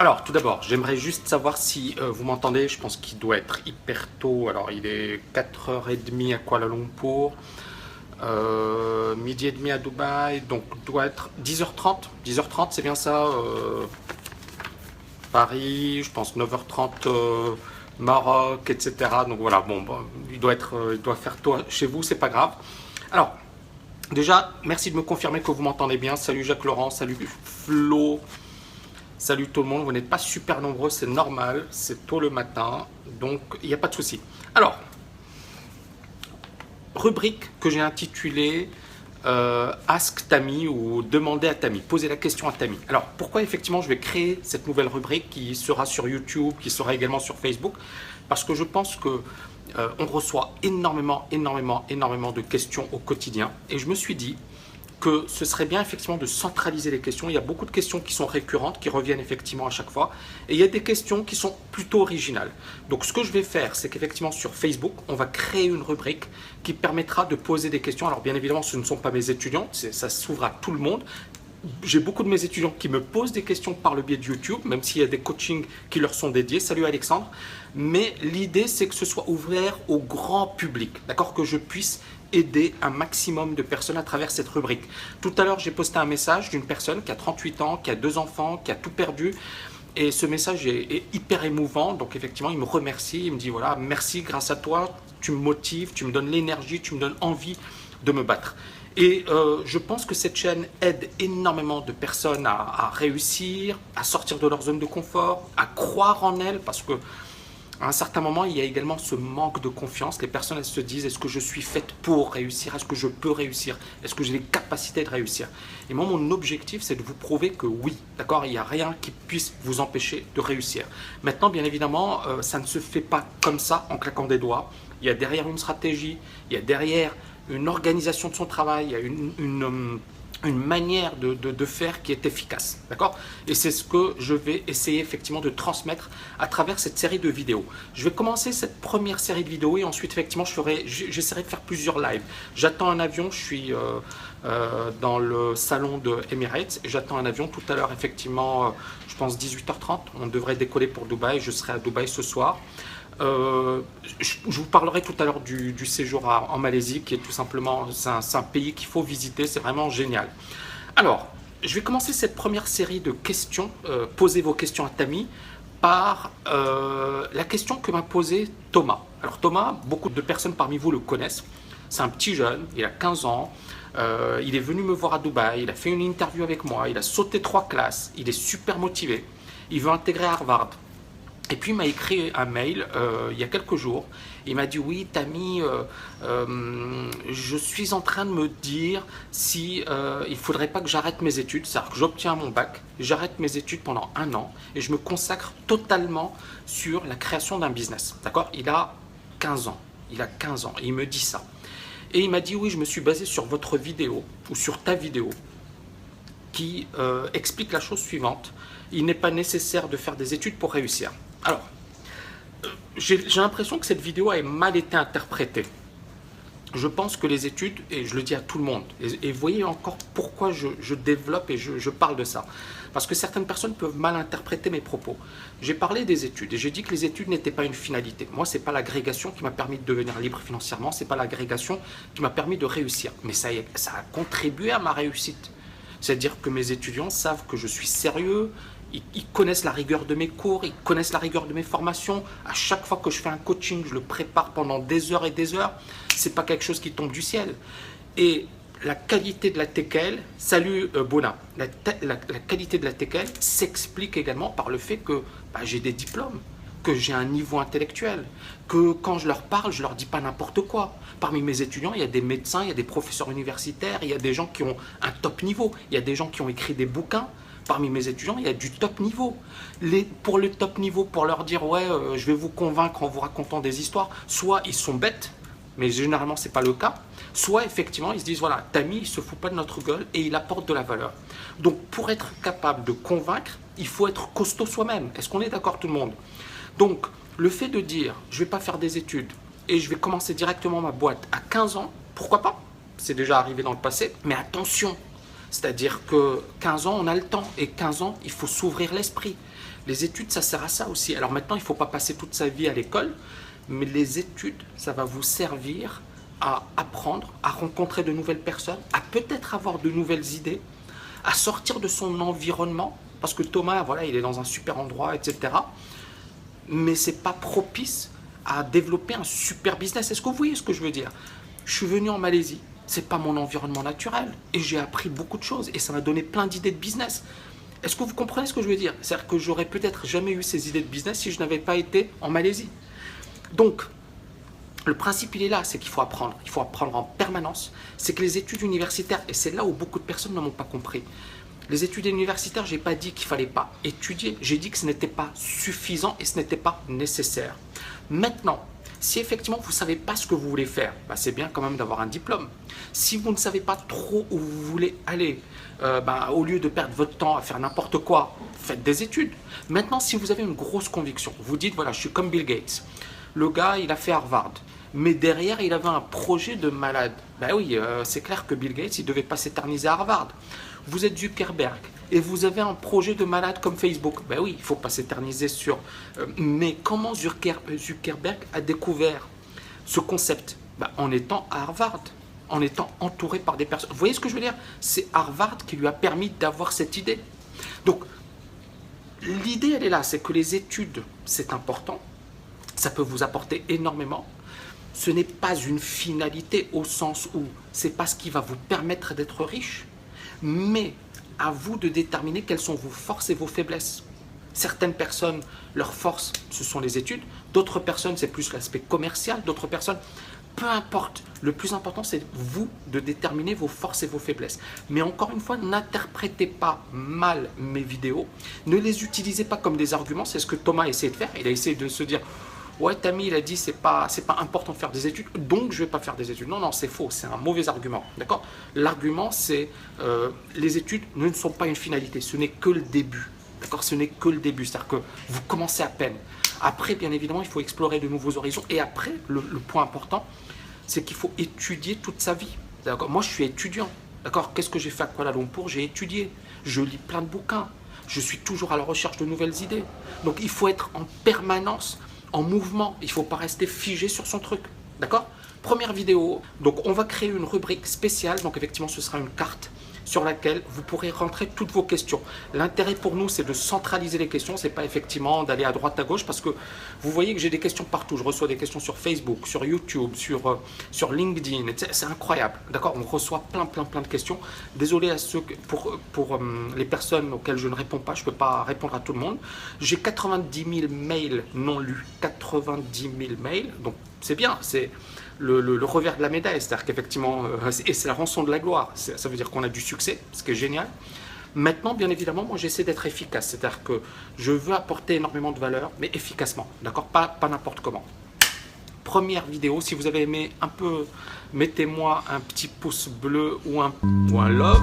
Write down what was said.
Alors, tout d'abord, j'aimerais juste savoir si vous m'entendez. Je pense qu'il doit être hyper tôt. Alors, il est 4h30 à Kuala Lumpur, midi et demi à Dubaï, donc doit être 10h30. 10h30, c'est bien ça. Paris, je pense 9h30 Maroc, etc. Donc voilà, bon, il doit faire tôt chez vous, c'est pas grave. Alors, déjà, merci de me confirmer que vous m'entendez bien. Salut Jacques Laurent, salut Flo. Salut tout le monde, vous n'êtes pas super nombreux, c'est normal, c'est tôt le matin, donc il n'y a pas de souci. Alors, rubrique que j'ai intitulée Ask Tammy ou Demander à Tammy, poser la question à Tammy. Alors, pourquoi effectivement je vais créer cette nouvelle rubrique qui sera sur YouTube, qui sera également sur Facebook? Parce que je pense que on reçoit énormément de questions au quotidien, et je me suis dit que ce serait bien effectivement de centraliser les questions. Il y a beaucoup de questions qui sont récurrentes, qui reviennent effectivement à chaque fois, et il y a des questions qui sont plutôt originales. Donc ce que je vais faire, c'est qu'effectivement sur Facebook, on va créer une rubrique qui permettra de poser des questions. Alors bien évidemment, ce ne sont pas mes étudiants, ça s'ouvre à tout le monde. J'ai beaucoup de mes étudiants qui me posent des questions par le biais de YouTube, même s'il y a des coachings qui leur sont dédiés. Salut Alexandre. Mais l'idée, c'est que ce soit ouvert au grand public, d'accord, que je puisse aider un maximum de personnes à travers cette rubrique. Tout à l'heure, j'ai posté un message d'une personne qui a 38 ans, qui a 2 enfants, qui a tout perdu. Et ce message est hyper émouvant. Donc effectivement, il me remercie. Il me dit, voilà, merci, grâce à toi, tu me motives, tu me donnes l'énergie, tu me donnes envie de me battre. Et je pense que cette chaîne aide énormément de personnes à réussir, à sortir de leur zone de confort, à croire en elles, parce que à un certain moment, il y a également ce manque de confiance. Les personnes, elles se disent, est-ce que je suis faite pour réussir? Est-ce que je peux réussir? Est-ce que j'ai les capacités de réussir? Et moi, mon objectif, c'est de vous prouver que oui, d'accord, il n'y a rien qui puisse vous empêcher de réussir. Maintenant, bien évidemment, ça ne se fait pas comme ça, en claquant des doigts. Il y a derrière une stratégie, il y a derrière une organisation de son travail, il y a une manière de faire qui est efficace, d'accord? Et c'est ce que je vais essayer effectivement de transmettre à travers cette série de vidéos. Je vais commencer cette première série de vidéos et ensuite effectivement j'essaierai de faire plusieurs lives. J'attends un avion, je suis dans le salon de Emirates, j'attends un avion tout à l'heure effectivement, je pense 18h30, on devrait décoller pour Dubaï, je serai à Dubaï ce soir. Je vous parlerai tout à l'heure du séjour en Malaisie, qui est tout simplement, c'est un pays qu'il faut visiter, c'est vraiment génial. Alors, je vais commencer cette première série de questions, posez vos questions à Tammy, par la question que m'a posée Thomas. Alors Thomas, beaucoup de personnes parmi vous le connaissent, c'est un petit jeune, il a 15 ans, il est venu me voir à Dubaï, il a fait une interview avec moi, il a sauté 3 classes, il est super motivé, il veut intégrer Harvard. Et puis il m'a écrit un mail il y a quelques jours. Il m'a dit oui, Tammy, je suis en train de me dire si il faudrait pas que j'arrête mes études, c'est-à-dire que j'obtiens mon bac, j'arrête mes études pendant 1 an et je me consacre totalement sur la création d'un business. D'accord? Il a 15 ans. Il a 15 ans et il me dit ça. Et il m'a dit oui, je me suis basé sur votre vidéo ou sur ta vidéo qui explique la chose suivante. Il n'est pas nécessaire de faire des études pour réussir. Alors, j'ai l'impression que cette vidéo a mal été interprétée. Je pense que les études, et je le dis à tout le monde, et voyez encore pourquoi je développe et je parle de ça. Parce que certaines personnes peuvent mal interpréter mes propos. J'ai parlé des études et j'ai dit que les études n'étaient pas une finalité. Moi, ce n'est pas l'agrégation qui m'a permis de devenir libre financièrement, ce n'est pas l'agrégation qui m'a permis de réussir. Mais ça a contribué à ma réussite. C'est-à-dire que mes étudiants savent que je suis sérieux, ils connaissent la rigueur de mes cours, ils connaissent la rigueur de mes formations. À chaque fois que je fais un coaching, je le prépare pendant des heures et des heures. Ce n'est pas quelque chose qui tombe du ciel. Et la qualité de la TKL, salut Bona, la qualité de la TKL s'explique également par le fait que j'ai des diplômes, que j'ai un niveau intellectuel, que quand je leur parle, je leur dis pas n'importe quoi. Parmi mes étudiants, il y a des médecins, il y a des professeurs universitaires, il y a des gens qui ont un top niveau, il y a des gens qui ont écrit des bouquins. Parmi mes étudiants, il y a du top niveau. Pour le top niveau, pour leur dire ouais, je vais vous convaincre en vous racontant des histoires, soit ils sont bêtes, mais généralement c'est pas le cas, soit effectivement ils se disent voilà, Tammy il se fout pas de notre gueule et il apporte de la valeur. Donc pour être capable de convaincre, il faut être costaud soi-même. Est-ce qu'on est d'accord tout le monde? Donc le fait de dire je vais pas faire des études et je vais commencer directement ma boîte à 15 ans, pourquoi pas? C'est déjà arrivé dans le passé, mais attention. C'est-à-dire que 15 ans, on a le temps. Et 15 ans, il faut s'ouvrir l'esprit. Les études, ça sert à ça aussi. Alors maintenant, il ne faut pas passer toute sa vie à l'école, mais les études, ça va vous servir à apprendre, à rencontrer de nouvelles personnes, à peut-être avoir de nouvelles idées, à sortir de son environnement, parce que Thomas, voilà, il est dans un super endroit, etc. Mais ce n'est pas propice à développer un super business. Est-ce que vous voyez ce que je veux dire? Je suis venu en Malaisie, ce n'est pas mon environnement naturel, et j'ai appris beaucoup de choses, et ça m'a donné plein d'idées de business. Est-ce que vous comprenez ce que je veux dire? C'est-à-dire que j'aurais peut-être jamais eu ces idées de business si je n'avais pas été en Malaisie. Donc, le principe, il est là, c'est qu'il faut apprendre. Il faut apprendre en permanence. C'est que les études universitaires, et c'est là où beaucoup de personnes ne m'ont pas compris. Les études universitaires, je n'ai pas dit qu'il ne fallait pas étudier. J'ai dit que ce n'était pas suffisant et ce n'était pas nécessaire. Maintenant, si effectivement vous ne savez pas ce que vous voulez faire, bah c'est bien quand même d'avoir un diplôme. Si vous ne savez pas trop où vous voulez aller, au lieu de perdre votre temps à faire n'importe quoi, faites des études. Maintenant, si vous avez une grosse conviction, vous dites, voilà, je suis comme Bill Gates. Le gars, il a fait Harvard, mais derrière, il avait un projet de malade. Ben oui, c'est clair que Bill Gates, il ne devait pas s'éterniser à Harvard. Vous êtes Zuckerberg et vous avez un projet de malade comme Facebook. Ben oui, il ne faut pas s'éterniser sur... mais comment Zuckerberg a découvert ce concept? En étant à Harvard, en étant entouré par des personnes. Vous voyez ce que je veux dire? C'est Harvard qui lui a permis d'avoir cette idée. Donc, l'idée, elle est là, c'est que les études, c'est important. Ça peut vous apporter énormément. Ce n'est pas une finalité au sens où c'est pas ce qui va vous permettre d'être riche, mais à vous de déterminer quelles sont vos forces et vos faiblesses. Certaines personnes, leur force, ce sont les études. D'autres personnes, c'est plus l'aspect commercial. D'autres personnes, peu importe. Le plus important, c'est vous de déterminer vos forces et vos faiblesses. Mais encore une fois, n'interprétez pas mal mes vidéos. Ne les utilisez pas comme des arguments. C'est ce que Thomas a essayé de faire. Il a essayé de se dire... Ouais, Tammy, il a dit c'est pas important de faire des études, donc je ne vais pas faire des études. Non, non, c'est faux, c'est un mauvais argument. D'accord? L'argument, c'est les études ne sont pas une finalité, ce n'est que le début. D'accord? Ce n'est que le début, c'est-à-dire que vous commencez à peine. Après, bien évidemment, il faut explorer de nouveaux horizons. Et après, le point important, c'est qu'il faut étudier toute sa vie. Moi, je suis étudiant. D'accord? Qu'est-ce que j'ai fait à Kuala Lumpur? J'ai étudié. Je lis plein de bouquins. Je suis toujours à la recherche de nouvelles idées. Donc, il faut être en permanence en mouvement, il ne faut pas rester figé sur son truc, d'accord? Première vidéo, donc on va créer une rubrique spéciale, donc effectivement ce sera une carte sur laquelle vous pourrez rentrer toutes vos questions. L'intérêt pour nous, c'est de centraliser les questions, c'est pas effectivement d'aller à droite à gauche, parce que vous voyez que j'ai des questions partout. Je reçois des questions sur Facebook, sur YouTube, sur LinkedIn, c'est incroyable, d'accord? On reçoit plein de questions. Désolé à ceux pour les personnes auxquelles je ne réponds pas, je ne peux pas répondre à tout le monde. J'ai 90 000 mails non lus, 90 000 mails, donc c'est bien, c'est le revers de la médaille, c'est-à-dire qu'effectivement, et c'est la rançon de la gloire, ça veut dire qu'on a du succès, ce qui est génial. Maintenant, bien évidemment, moi j'essaie d'être efficace, c'est-à-dire que je veux apporter énormément de valeur, mais efficacement, d'accord? Pas n'importe comment. Première vidéo, si vous avez aimé un peu, mettez-moi un petit pouce bleu ou un love.